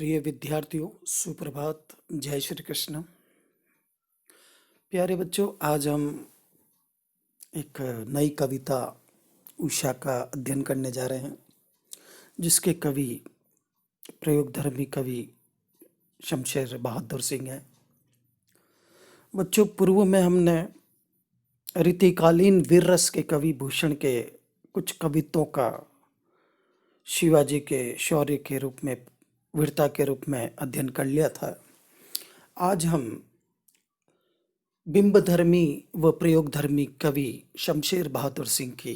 प्रिय विद्यार्थियों, सुप्रभात। जय श्री कृष्ण। प्यारे बच्चों, आज हम एक नई कविता उषा का अध्ययन करने जा रहे हैं, जिसके कवि प्रयोगधर्मी कवि शमशेर बहादुर सिंह हैं। बच्चों, पूर्व में हमने रीतिकालीन वीर रस के कवि भूषण के कुछ कवित्वों का शिवाजी के शौर्य के रूप में, वीरता के रूप में अध्ययन कर लिया था। आज हम बिंबधर्मी व प्रयोगधर्मी कवि शमशेर बहादुर सिंह की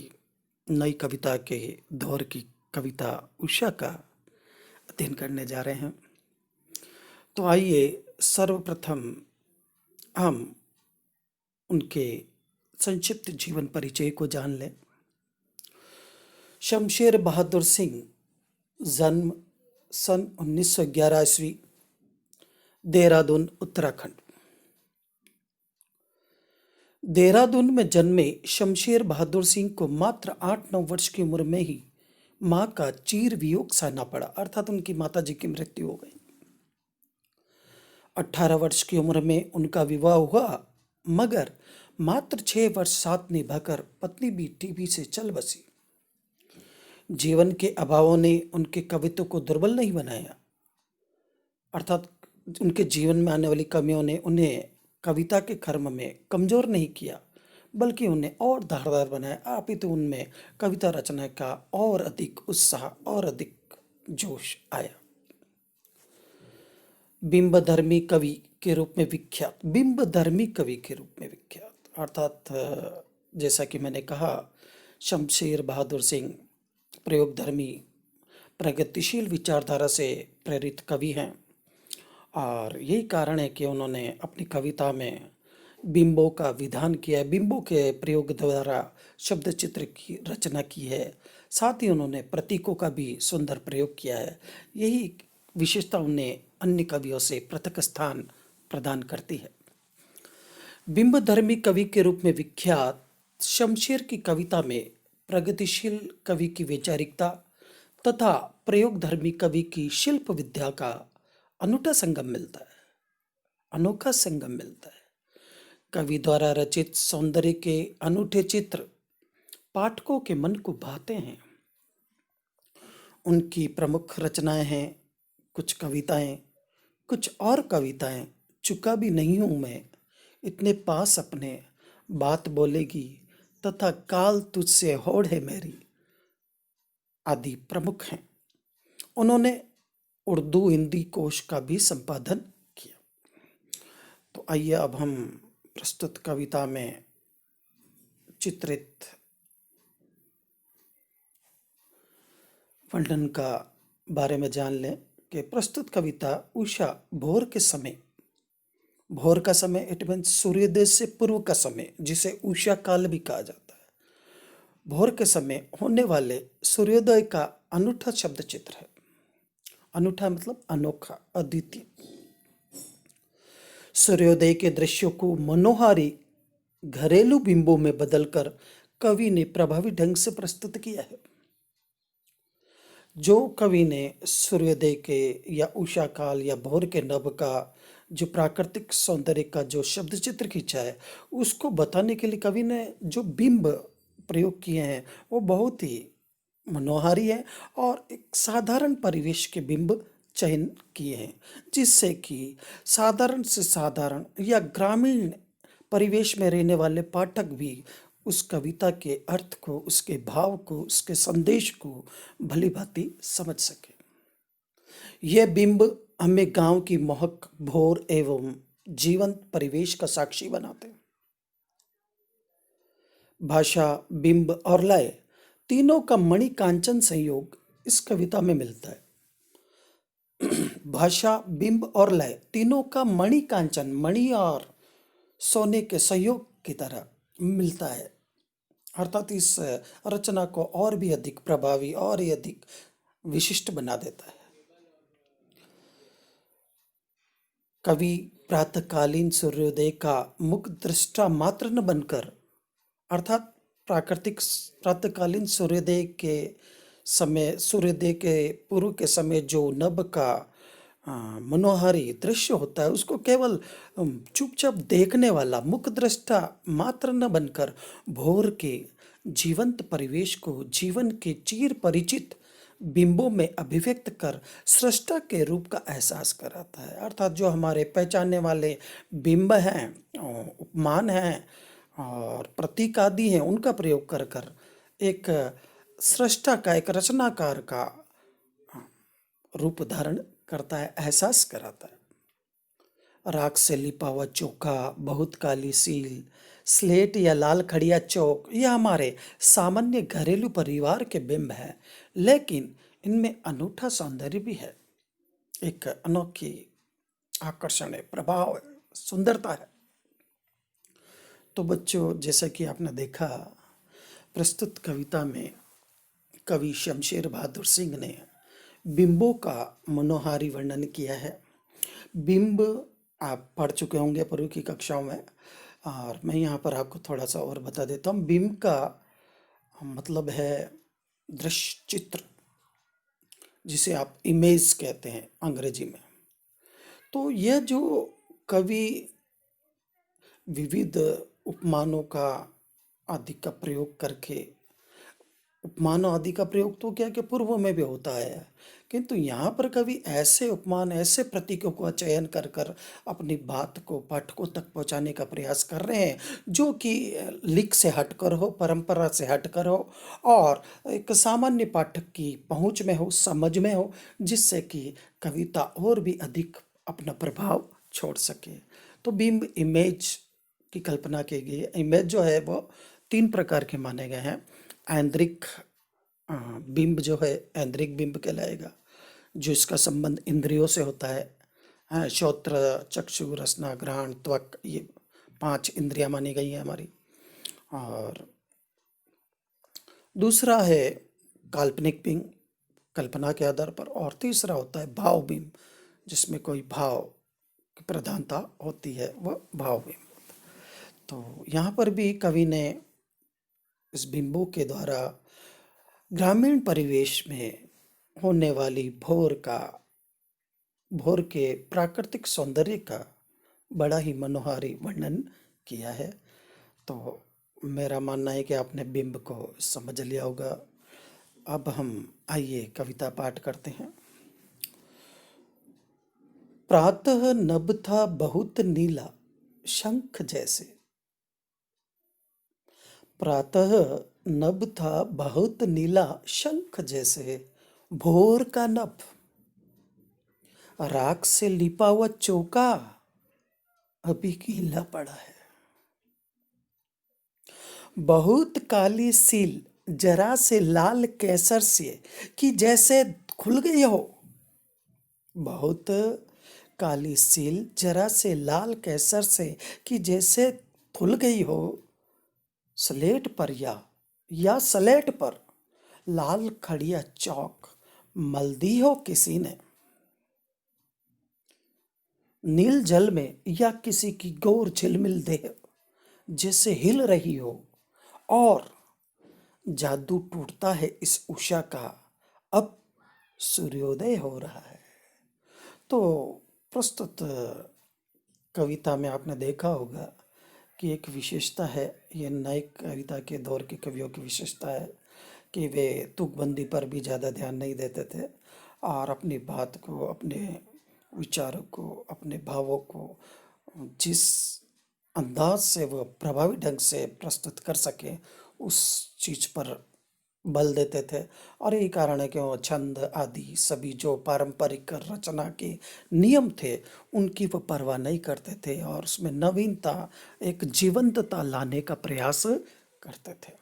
नई कविता के दौर की कविता उषा का अध्ययन करने जा रहे हैं। तो आइए सर्वप्रथम हम उनके संक्षिप्त जीवन परिचय को जान लें। शमशेर बहादुर सिंह जन्म सन 1911 ईस्वी, देहरादून, उत्तराखंड। देहरादून में जन्मे शमशेर बहादुर सिंह को मात्र 8-9 वर्ष की उम्र में ही मां का चीर वियोग सहना पड़ा, अर्थात उनकी माता जी की मृत्यु हो गई। 18 वर्ष की उम्र में उनका विवाह हुआ, मगर मात्र 6 वर्ष साथ निभाकर पत्नी भी टीबी से चल बसी। जीवन के अभावों ने उनके कवित्व को दुर्बल नहीं बनाया, अर्थात उनके जीवन में आने वाली कमियों ने उन्हें कविता के कर्म में कमजोर नहीं किया, बल्कि उन्हें और धारदार बनाया। आप ही तो उनमें कविता रचना का और अधिक उत्साह और अधिक जोश आया। बिंबधर्मी कवि के रूप में विख्यात, बिंबधर्मी कवि के रूप में विख्यात, अर्थात जैसा कि मैंने कहा, शमशेर बहादुर सिंह प्रयोगधर्मी प्रगतिशील विचारधारा से प्रेरित कवि हैं, और यही कारण है कि उन्होंने अपनी कविता में बिंबों का विधान किया है, बिंबों के प्रयोग द्वारा शब्द चित्र की रचना की है। साथ ही उन्होंने प्रतीकों का भी सुंदर प्रयोग किया है। यही विशेषता उन्हें अन्य कवियों से पृथक स्थान प्रदान करती है। बिंबधर्मी कवि के रूप में विख्यात शमशेर की कविता में प्रगतिशील कवि की वैचारिकता तथा प्रयोगधर्मी कवि की शिल्प विद्या का अनूठा संगम मिलता है, अनोखा संगम मिलता है। कवि द्वारा रचित सौंदर्य के अनूठे चित्र पाठकों के मन को भाते हैं। उनकी प्रमुख रचनाएं हैं कुछ कविताएं, कुछ और कविताएं, चुका भी नहीं हूं मैं, इतने पास अपने, बात बोलेगी, तथा काल तुझसे होड़ है मेरी, आदि प्रमुख हैं। उन्होंने उर्दू हिंदी कोश का भी संपादन किया। तो आइए अब हम प्रस्तुत कविता में चित्रित वर्णन का बारे में जान लें कि प्रस्तुत कविता उषा भोर के समय, भोर का समय इट मीन्स सूर्योदय से पूर्व का समय, जिसे उषा काल भी कहा जाता है, भोर के समय होने वाले सूर्योदय का अनूठा शब्द चित्र है। अनूठा मतलब अनोखा, अद्वितीय। सूर्योदय के दृश्यों को मनोहारी घरेलू बिंबों में बदलकर कवि ने प्रभावी ढंग से प्रस्तुत किया है। जो कवि ने सूर्योदय के या उषा काल या भोर के नभ का जो प्राकृतिक सौंदर्य का जो शब्द चित्र खींचा है, उसको बताने के लिए कवि ने जो बिंब प्रयोग किए हैं वो बहुत ही मनोहारी है, और एक साधारण परिवेश के बिंब चयन किए हैं, जिससे कि साधारण से साधारण या ग्रामीण परिवेश में रहने वाले पाठक भी उस कविता के अर्थ को, उसके भाव को, उसके संदेश को भली भांति समझ सके। यह बिंब हमें गांव की महक, भोर एवं जीवंत परिवेश का साक्षी बनाते हैं। भाषा, बिंब और लय तीनों का मणि कांचन संयोग इस कविता में मिलता है। भाषा, बिंब और लय तीनों का मणि कांचन, मणि और सोने के संयोग की तरह मिलता है, अर्थात इस रचना को और भी अधिक प्रभावी और ही अधिक विशिष्ट बना देता है। कवि प्रातःकालीन सूर्योदय का मुख दृष्टा मात्र न बनकर, अर्थात प्रातःकालीन सूर्योदय के समय, सूर्योदय के पूर्व के समय जो नभ का मनोहारी दृश्य होता है उसको केवल चुपचाप देखने वाला मुख दृष्टा मात्र न बनकर भोर के जीवंत परिवेश को जीवन के चिर परिचित बिंबों में अभिव्यक्त कर सृष्टा के रूप का एहसास कराता है। अर्थात जो हमारे पहचानने वाले बिंब हैं, उपमान हैं और प्रतीक आदि हैं, उनका प्रयोग कर कर एक सृष्टा का, एक रचनाकार का रूप धारण करता है, एहसास कराता है। राख से लिपा हुआ चौका, बहुत काली सील, स्लेट या लाल खड़िया चौक, यह हमारे सामान्य घरेलू परिवार के बिंब हैं, लेकिन इनमें अनूठा सौंदर्य भी है, एक अनोखी आकर्षण है, प्रभाव है, सुंदरता है। तो बच्चों, जैसा कि आपने देखा, प्रस्तुत कविता में कवि शमशेर बहादुर सिंह ने बिंबों का मनोहारी वर्णन किया है। बिंब आप पढ़ चुके होंगे पूर्व की कक्षाओं में, और मैं यहाँ पर आपको थोड़ा सा और बता देता हूँ। बिंब का मतलब है दृश्य चित्र, जिसे आप इमेज कहते हैं अंग्रेजी में। तो यह जो कवि विविध उपमानों का आदि का प्रयोग करके, उपमान आदि का प्रयोग तो क्या कि पूर्व में भी होता है, किंतु यहाँ पर कवि ऐसे उपमान, ऐसे प्रतीकों का चयन कर कर अपनी बात को पाठकों तक पहुँचाने का प्रयास कर रहे हैं, जो कि लिख से हटकर हो, परंपरा से हटकर हो और एक सामान्य पाठक की पहुँच में हो, समझ में हो, जिससे कि कविता और भी अधिक अपना प्रभाव छोड़ सके। तो बिंब इमेज की कल्पना की गई है। इमेज जो है वो तीन प्रकार के माने गए हैं। ऐन्द्रिक बिंब जो है ऐन्द्रिक बिंब कहलाएगा, जो इसका संबंध इंद्रियों से होता है। श्रोत्र, चक्षु, रसना, घ्राण, त्वक, ये 5 इंद्रियां मानी गई हैं हमारी। और दूसरा है काल्पनिक बिंब, कल्पना के आधार पर। और तीसरा होता है भाव बिंब, जिसमें कोई भाव की प्रधानता होती है, वह भाव बिंब। तो यहाँ पर भी कवि ने इस बिंबों के द्वारा ग्रामीण परिवेश में होने वाली भोर के प्राकृतिक सौंदर्य का बड़ा ही मनोहारी वर्णन किया है। तो मेरा मानना है कि आपने बिंब को समझ लिया होगा। अब हम आइए कविता पाठ करते हैं। प्रातः नभ था बहुत नीला शंख जैसे, प्रातः नभ था बहुत नीला शंख जैसे, भोर का नभ राख से लिपा हुआ चौका अभी गीला पड़ा है। बहुत काली सील जरा से लाल केसर से कि जैसे खुल गई हो, बहुत काली सील जरा से लाल केसर से कि जैसे खुल गई हो, स्लेट पर या स्लेट पर लाल खड़िया चौक मल दी हो किसी ने, नील जल में या किसी की गौर झिलमिल देह जैसे हिल रही हो, और जादू टूटता है इस उषा का, अब सूर्योदय हो रहा है। तो प्रस्तुत कविता में आपने देखा होगा कि एक विशेषता है, ये नए कविता के दौर के कवियों की विशेषता है कि वे तुकबंदी पर भी ज़्यादा ध्यान नहीं देते थे और अपनी बात को, अपने विचारों को, अपने भावों को जिस अंदाज से वो प्रभावी ढंग से प्रस्तुत कर सके, उस चीज़ पर बल देते थे। और यही कारण है कि वो छंद आदि सभी जो पारंपरिक रचना के नियम थे, उनकी वो परवाह नहीं करते थे और उसमें नवीनता, एक जीवंतता लाने का प्रयास करते थे।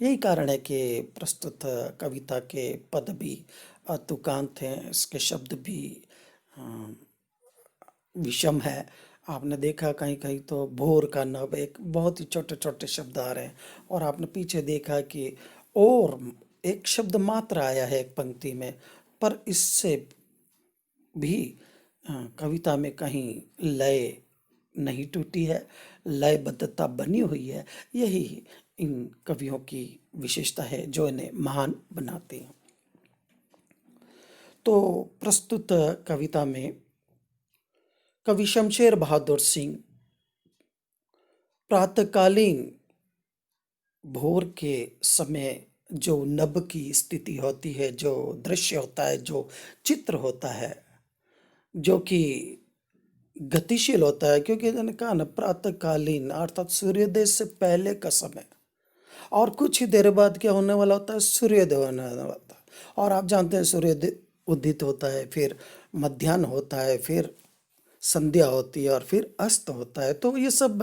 यही कारण है कि प्रस्तुत कविता के पद भी तुकांत हैं, इसके शब्द भी विषम है। आपने देखा कहीं कहीं तो भोर का नभ, एक बहुत ही छोटे छोटे शब्द आ रहे हैं, और आपने पीछे देखा कि और एक शब्द मात्र आया है एक पंक्ति में, पर इससे भी कविता में कहीं लय नहीं टूटी है, लयबद्धता बनी हुई है। यही इन कवियों की विशेषता है जो इन्हें महान बनाती है। तो प्रस्तुत कविता में कवि शमशेर बहादुर सिंह प्रातःकालीन भोर के समय जो नभ की स्थिति होती है, जो दृश्य होता है, जो चित्र होता है, जो कि गतिशील होता है, क्योंकि मैंने कहा ना प्रातःकालीन अर्थात सूर्योदय से पहले का समय, और कुछ ही देर बाद क्या होने वाला होता है, सूर्योदय होने वाला होता है। और आप जानते हैं सूर्योदय उदित होता है, फिर मध्याह्न होता है, फिर संध्या होती है और फिर अस्त होता है। तो ये सब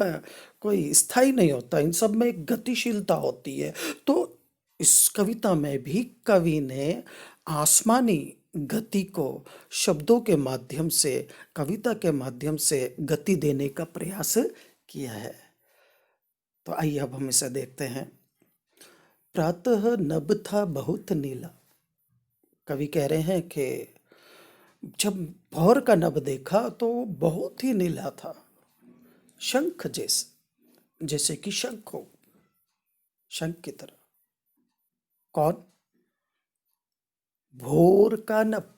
कोई स्थायी नहीं होता, इन सब में एक गतिशीलता होती है। तो इस कविता में भी कवि ने आसमानी गति को शब्दों के माध्यम से, कविता के माध्यम से गति देने का प्रयास किया है। तो आइए अब हम इसे देखते हैं। प्रातः नभ था बहुत नीला। कवि कह रहे हैं कि जब भौर का नभ देखा तो बहुत ही नीला था, शंख जैसे, जैसे कि शंख हो, शंख की तरह। कौन? भोर का नभ।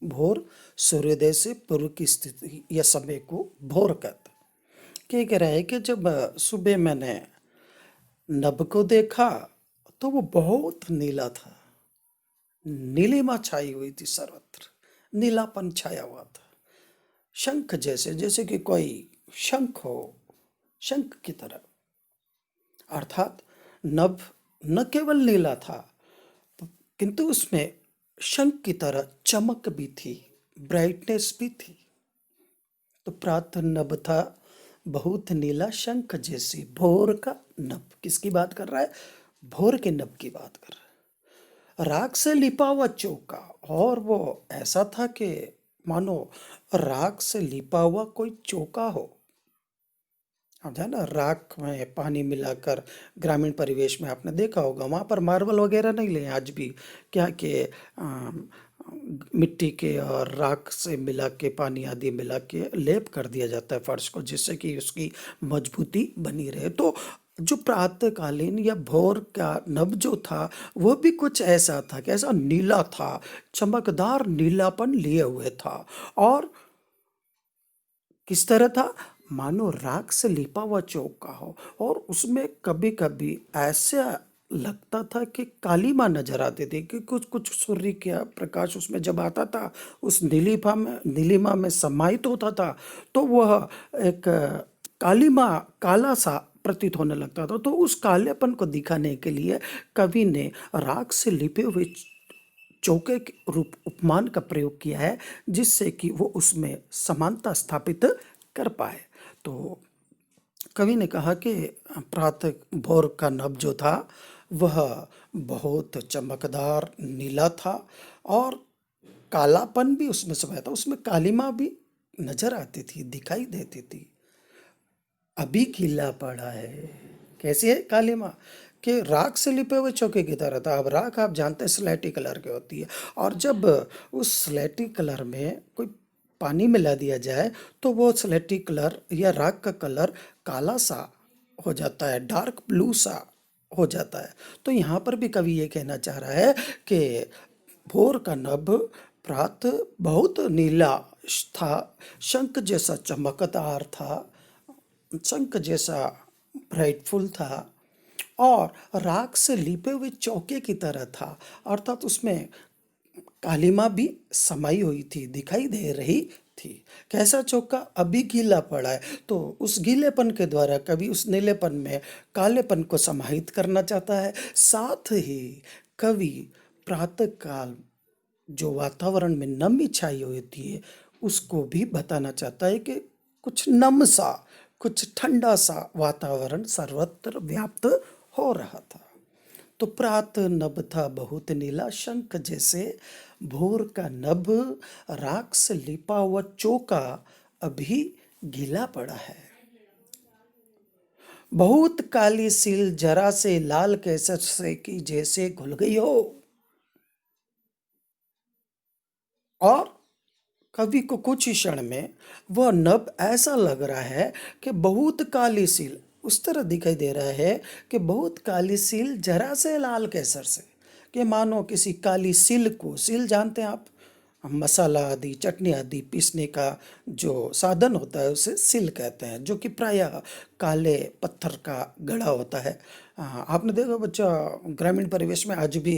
भोर सूर्योदय से पूर्व की स्थिति या समय को भोर कहते हैं। क्या कह रहा है कि जब सुबह मैंने नभ को देखा तो वो बहुत नीला था, नीलिमा छाई हुई थी सर्वत्र, नीलापन छाया हुआ था, शंख जैसे, जैसे कि कोई शंख हो, शंख की तरह। अर्थात नभ न केवल नीला था, किंतु उसमें शंख की तरह चमक भी थी, ब्राइटनेस भी थी। तो प्रातः नभ था बहुत नीला, शंख जैसी। भोर का नभ किसकी बात कर रहा है? भोर के नभ की बात कर रहा है। राख से लिपा हुआ चौका, और वो ऐसा था कि मानो राख से लिपा हुआ कोई चौका हो। अब है ना, राख में पानी मिलाकर ग्रामीण परिवेश में आपने देखा होगा, वहाँ पर मार्बल वगैरह नहीं ले आज भी, क्या कि मिट्टी के और राख से मिला के, पानी आदि मिला के लेप कर दिया जाता है फर्श को, जिससे कि उसकी मजबूती बनी रहे। तो जो प्रातःकालीन या भोर का नभ जो था वो भी कुछ ऐसा था, कैसा नीला था, चमकदार नीलापन लिए हुए था। और किस तरह था? मानो राख से लिपा हुआ चौका हो, और उसमें कभी कभी ऐसा लगता था कि कालीमा नजर आती थी, कि कुछ कुछ सूर्य का प्रकाश उसमें जब आता था, उस नीलिमा में समाहित होता था, तो वह एक कालीमा, काला सा प्रतीत होने लगता था। तो उस कालेपन को दिखाने के लिए कवि ने राख से लिपे हुए चौके के रूप उपमान का प्रयोग किया है, जिससे कि वो उसमें समानता स्थापित कर पाए। तो कवि ने कहा कि प्रातः भोर का नभ जो था वह बहुत चमकदार नीला था, और कालापन भी उसमें समाया था, उसमें कालिमा भी नजर आती थी, दिखाई देती थी। अभी गीला पड़ा है। कैसी है कालिमा? कि राख से लिपे हुए चौके की तरह था। अब राख आप जानते हैं स्लेटी कलर की होती है, और जब उस स्लेटी कलर में कोई पानी मिला दिया जाए तो वो स्लेटी कलर या राख का कलर काला सा हो जाता है, डार्क ब्लू सा हो जाता है। तो यहाँ पर भी कवि ये कहना चाह रहा है कि भोर का नभ प्रातः बहुत नीला था, शंख जैसा चमकदार था, शंख जैसा ब्राइटफुल था, और राख से लिपे हुए चौके की तरह था। अर्थात उसमें कालिमा भी समाई हुई थी, दिखाई दे रही थी। कैसा चौका? अभी गीला पड़ा है। तो उस गीलेपन के द्वारा कवि उस नीलेपन में कालेपन को समाहित करना चाहता है। साथ ही कवि प्रातः काल जो वातावरण में नमी छाई हुई थी उसको भी बताना चाहता है कि कुछ नम सा, कुछ ठंडा सा वातावरण सर्वत्र व्याप्त हो रहा था। तो प्रातः नभ था बहुत नीला, शंख जैसे। भोर का नभ, राख से लिपा हुआ चौका अभी गीला पड़ा है। बहुत काली सील जरा से लाल केसर से की जैसे घुल गई हो। और कवि को कुछ ही क्षण में वह नभ ऐसा लग रहा है कि बहुत काली सील, उस तरह दिखाई दे रहा है कि बहुत काली सील जरा से लाल केसर से, कि मानो किसी काली सिल को, सिल जानते हैं आप, मसाला आदि चटनी आदि पीसने का जो साधन होता है उसे सिल कहते हैं, जो कि प्रायः काले पत्थर का गढ़ा होता है। आपने देखा बच्चा, ग्रामीण परिवेश में आज भी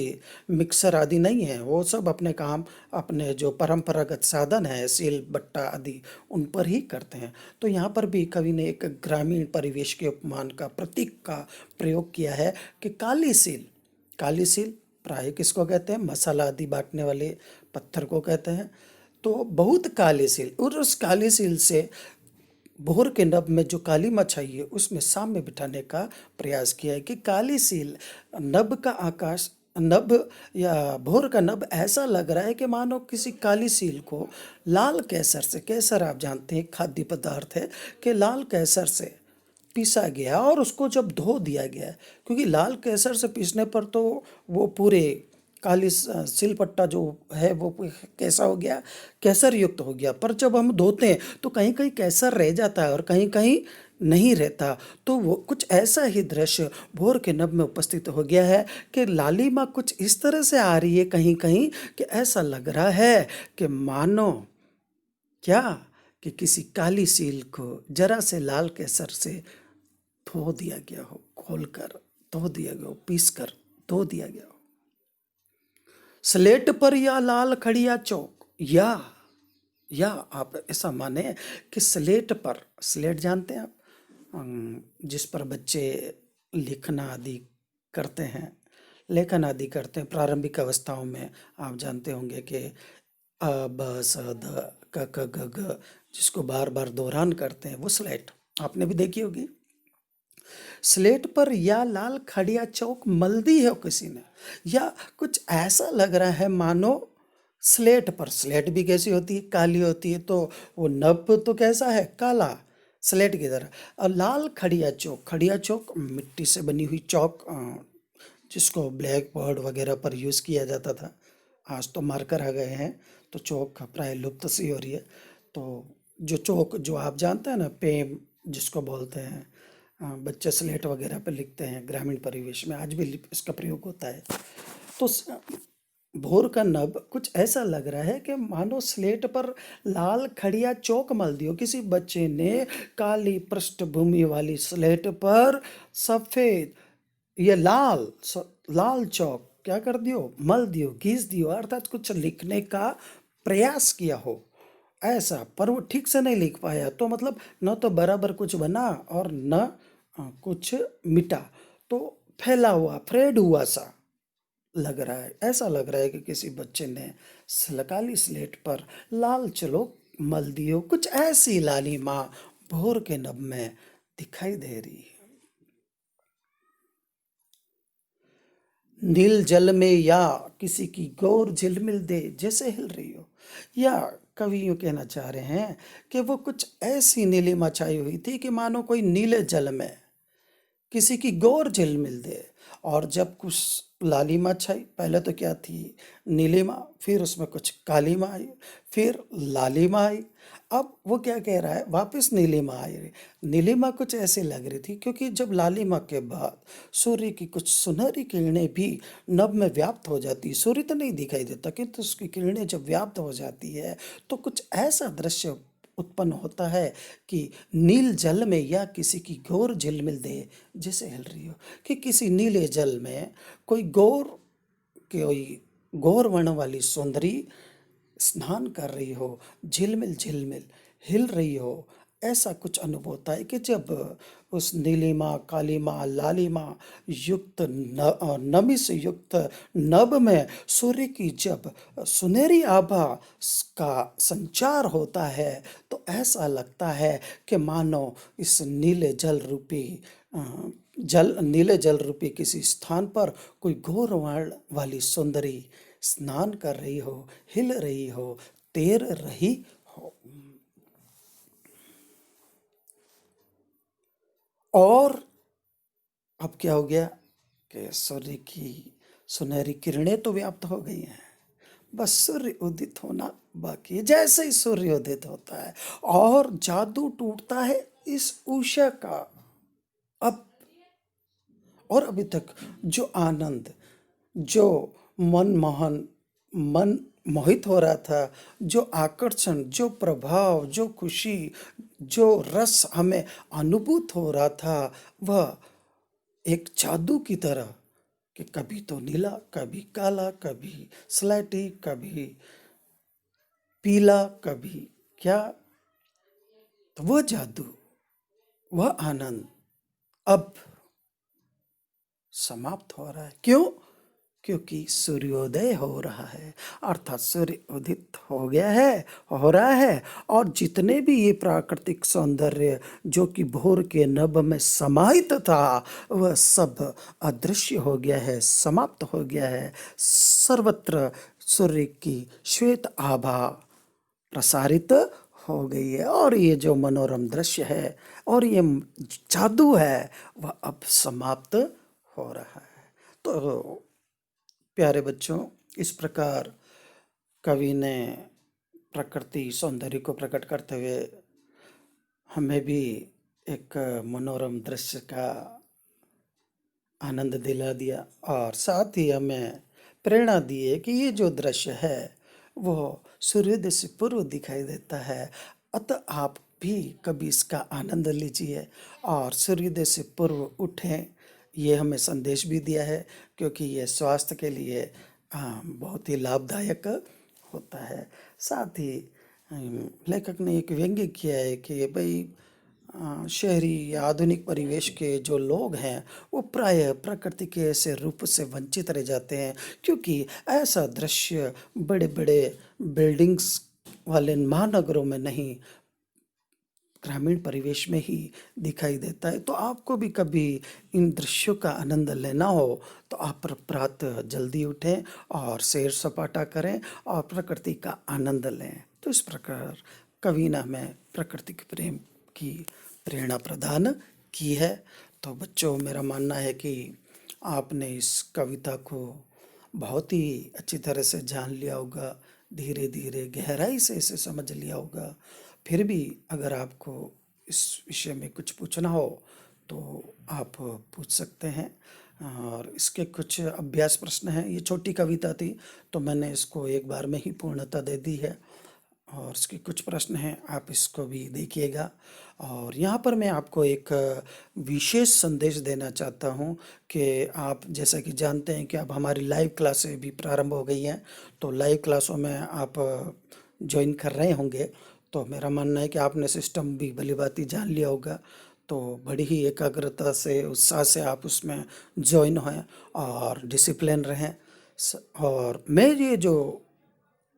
मिक्सर आदि नहीं है, वो सब अपने काम अपने जो परंपरागत साधन है सिल बट्टा आदि उन पर ही करते हैं। तो यहाँ पर भी कवि ने एक ग्रामीण परिवेश के उपमान का प्रतीक का प्रयोग किया है कि काली सील, काली सील प्राय किसको कहते हैं, मसाला आदि बांटने वाले पत्थर को कहते हैं। तो बहुत काली सील, और उस काली सील से भोर के नभ में जो काली मछाई है उसमें साम्य बिठाने का प्रयास किया है कि काली सील नभ का आकाश, नभ या भोर का नभ ऐसा लग रहा है कि मानो किसी काली सील को लाल केसर से, केसर आप जानते हैं खाद्य पदार्थ है, कि लाल केसर से पीसा गया और उसको जब धो दिया गया, क्योंकि लाल केसर से पीसने पर तो वो पूरे काली सिलपट्टा जो है वो कैसा हो गया, केसर युक्त हो गया। पर जब हम धोते हैं तो कहीं कहीं केसर रह जाता है और कहीं कहीं नहीं रहता। तो वो कुछ ऐसा ही दृश्य भोर के नभ में उपस्थित हो गया है कि लालिमा कुछ इस तरह से आ रही है कहीं कहीं कि ऐसा लग रहा है कि मानो क्या, कि किसी काली सील को जरा से लाल केसर से धो दिया गया हो, खोलकर धो दिया गया हो, पीस कर धो दिया गया हो। स्लेट पर या लाल खड़िया चौक, या आप ऐसा माने कि स्लेट पर, स्लेट जानते हैं आप, जिस पर बच्चे लिखना आदि करते हैं, लेखन आदि करते हैं प्रारंभिक अवस्थाओं में। आप जानते होंगे कि अ ब स द क ख ग घ, जिसको बार बार दोहरान करते हैं, वो स्लेट आपने भी देखी होगी। स्लेट पर या लाल खड़िया चौक मल दी है किसी ने, या कुछ ऐसा लग रहा है मानो स्लेट पर, स्लेट भी कैसी होती है, काली होती है, तो वो नभ तो कैसा है, काला स्लेट की तरह। और लाल खड़िया चौक, खड़िया चौक मिट्टी से बनी हुई चौक, जिसको ब्लैक बोर्ड वगैरह पर यूज़ किया जाता था। आज तो मार्कर आ गए हैं तो चौक प्राय लुप्त सी हो रही है। तो जो चौक जो आप जानते हैं ना, पेन जिसको बोलते हैं, बच्चे स्लेट वगैरह पे लिखते हैं, ग्रामीण परिवेश में आज भी इसका प्रयोग होता है। तो भोर का नभ कुछ ऐसा लग रहा है कि मानो स्लेट पर लाल खड़िया चौक मल दियो, किसी बच्चे ने काली पृष्ठभूमि वाली स्लेट पर सफेद ये लाल चौक क्या कर दियो, मल दियो, घिस दियो, अर्थात कुछ लिखने का प्रयास किया हो ऐसा। पर वो ठीक से नहीं लिख पाया, तो मतलब न तो बराबर कुछ बना और न कुछ मिटा, तो फैला हुआ, फ्रेड हुआ सा लग रहा है। ऐसा लग रहा है कि किसी बच्चे ने काली स्लेट पर लाल चलो मल दियो, कुछ ऐसी लालिमा भोर के नभ में दिखाई दे रही है। नील जल में या किसी की गौर झिलमिल दे जैसे हिल रही हो, या कवि यूं कहना चाह रहे हैं कि वो कुछ ऐसी नीलिमा छाई हुई थी कि मानो कोई नीले जल में किसी की गौर झिलमिल दे। और जब कुछ लालिमा छाई, पहले तो क्या थी, नीलिमा, फिर उसमें कुछ कालीमा आई, फिर लालिमा आई, अब वो क्या कह रहा है, वापस नीलिमा आई। नीलिमा कुछ ऐसे लग रही थी क्योंकि जब लालिमा के बाद सूर्य की कुछ सुनहरी किरणें भी नभ में व्याप्त हो जाती, सूर्य तो नहीं दिखाई देता किंतु उसकी किरणें जब व्याप्त हो जाती है तो कुछ ऐसा दृश्य उत्पन्न होता है कि नील जल में या किसी की गौर झिलमिल दे जैसे हिल रही हो, कि किसी नीले जल में कोई कोई गौर वर्ण वाली सुंदरी स्नान कर रही हो, झिलमिल झिलमिल हिल रही हो। ऐसा कुछ अनुभव होता है कि जब उस नीलिमा कालीमा लालिमा युक्त नमी से युक्त नभ में सूर्य की जब सुनहरी आभा का संचार होता है तो ऐसा लगता है कि मानो इस नीले जल रूपी किसी स्थान पर कोई घोर वर्ण वाली सुंदरी स्नान कर रही हो, हिल रही हो, तैर रही हो। और अब क्या हो गया कि सूर्य की सुनहरी किरणें तो व्याप्त हो गई हैं, बस सूर्य उदित होना बाकी है। जैसे ही सूर्य उदित होता है और जादू टूटता है इस उषा का, अब और अभी तक जो आनंद, जो मनमोहन मन मोहित हो रहा था। जो आकर्षण, जो प्रभाव, जो खुशी, जो रस हमें अनुभूत हो रहा था, वह एक जादू की तरह, कि कभी तो नीला, कभी काला, कभी स्लेटी, कभी पीला, कभी क्या। तो वह जादू, वह आनंद अब समाप्त हो रहा है। क्यों? क्योंकि सूर्योदय हो रहा है, अर्थात सूर्य उदित हो गया है, हो रहा है। और जितने भी ये प्राकृतिक सौंदर्य जो कि भोर के नभ में समाहित था, वह सब अदृश्य हो गया है, समाप्त हो गया है। सर्वत्र सूर्य की श्वेत आभा प्रसारित हो गई है, और ये जो मनोरम दृश्य है और ये जादू है, वह अब समाप्त हो रहा है। तो प्यारे बच्चों, इस प्रकार कवि ने प्रकृति सौंदर्य को प्रकट करते हुए हमें भी एक मनोरम दृश्य का आनंद दिला दिया, और साथ ही हमें प्रेरणा दी है कि ये जो दृश्य है वो सूर्योदय से पूर्व दिखाई देता है। अतः आप भी कभी इसका आनंद लीजिए और सूर्योदय से पूर्व उठें। ये हमें संदेश भी दिया है, क्योंकि ये स्वास्थ्य के लिए बहुत ही लाभदायक होता है। साथ ही लेखक ने एक व्यंग्य किया है कि भाई शहरी या आधुनिक परिवेश के जो लोग हैं वो प्रायः प्रकृति के ऐसे रूप से वंचित रह जाते हैं, क्योंकि ऐसा दृश्य बड़े बड़े बिल्डिंग्स वाले महानगरों में नहीं, ग्रामीण परिवेश में ही दिखाई देता है। तो आपको भी कभी इन दृश्यों का आनंद लेना हो तो आप प्रातः जल्दी उठें और सैर सपाटा करें और प्रकृति का आनंद लें। तो इस प्रकार कवि ने हमें प्रकृति के प्रेम की प्रेरणा प्रदान की है। तो बच्चों, मेरा मानना है कि आपने इस कविता को बहुत ही अच्छी तरह से जान लिया होगा, धीरे धीरे गहराई से इसे समझ लिया होगा। फिर भी अगर आपको इस विषय में कुछ पूछना हो तो आप पूछ सकते हैं, और इसके कुछ अभ्यास प्रश्न हैं। ये छोटी कविता थी तो मैंने इसको एक बार में ही पूर्णता दे दी है, और इसके कुछ प्रश्न हैं, आप इसको भी देखिएगा। और यहाँ पर मैं आपको एक विशेष संदेश देना चाहता हूँ कि आप जैसा कि जानते हैं कि अब हमारी लाइव क्लासें भी प्रारंभ हो गई हैं। तो लाइव क्लासों में आप ज्वाइन कर रहे होंगे। तो मेरा मानना है कि आपने सिस्टम भी भलीभांति जान लिया होगा। तो बड़ी ही एकाग्रता से, उत्साह से आप उसमें ज्वाइन हों और डिसिप्लिन रहें। और मैं ये जो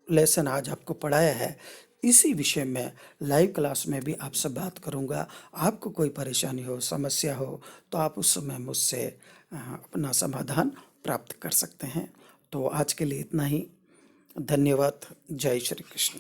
लेसन आज आपको पढ़ाया है, इसी विषय में लाइव क्लास में भी आपसे बात करूंगा। आपको कोई परेशानी हो, समस्या हो, तो आप उस समय मुझसे अपना समाधान प्राप्त कर सकते हैं। तो आज के लिए इतना ही। धन्यवाद। जय श्री कृष्ण।